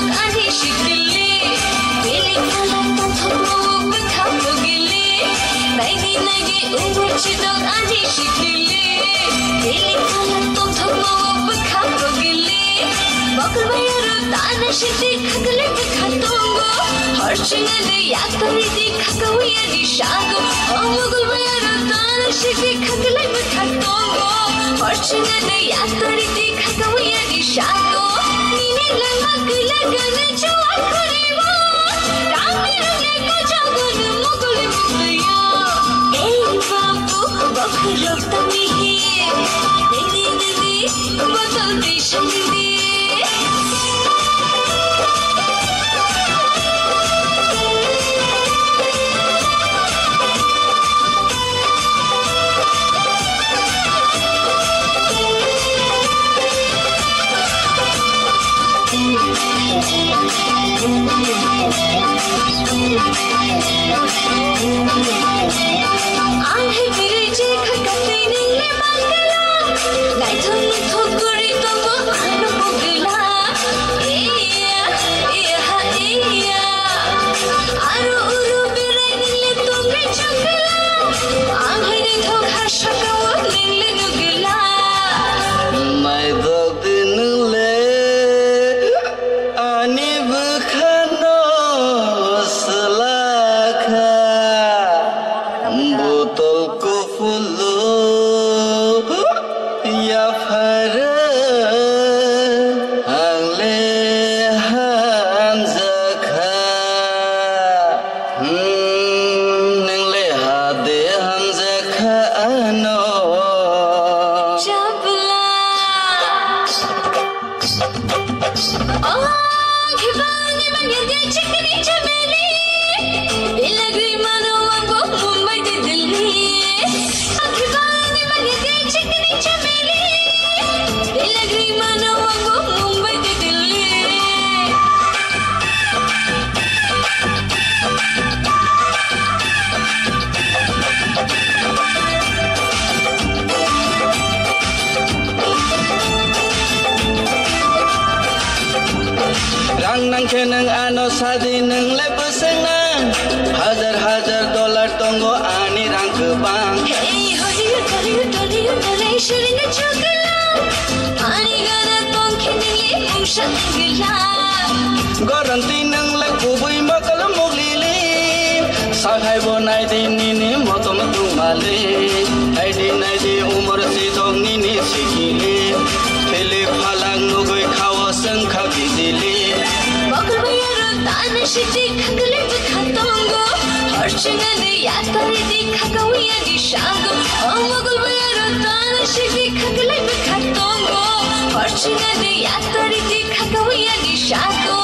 dog ani shikili Bili kala tatho bukha pogili Naidi nagi uchi dog ani shikili Bili kala tatho bukha pogili Bakal bayaru tana shiti khagale bukha tongo Harchingane yakari di khagawiya di shago Bakal bayaru tana shiti khagale bukha tongo Harchingane yakari di khagawiya di shago Nini lamak lagana chua kuriwa Rami rangi ko jagun mugul mugaya Hey babu bakal rokta mihi Nini nini bakal dishan di Ahe birje khakate nile mangala Nai thon thokuri tobo anu bugla Iya iya iya Aru uru birai nile tobe chungla Ahe ne thokha shakawa nile nugla Mai dog dinle ani bukhano selakha botol ko fulo ya fara angle hanzakha nangle hade hanzakha ano Chabla Oh khibani bange chikni chameli Ilagri mano wango Mumbai de Delhi khibani bange chikni chameli Ilagri mano wango Mumbai de Delhi Rang nang kenang ano sadi nang lepuseng nang Hajar hajar dolar tonggo ani rang kebang Hey hori shirin chukla Ani gana tongki nili mungsha ningla Garanti nang lekubui makal muglili Sakai bonai di nini motom tumale Naidi umur sidong nini sikili Pili phalang nugui kawa sengka gidili Bakal bayaru tana shiti khagale bukha tongo Harchingane yakari di khagawiya di shago Bakal bayaru tana shiti khagale bukha tongo Harchingane yakari di khagawiya di shago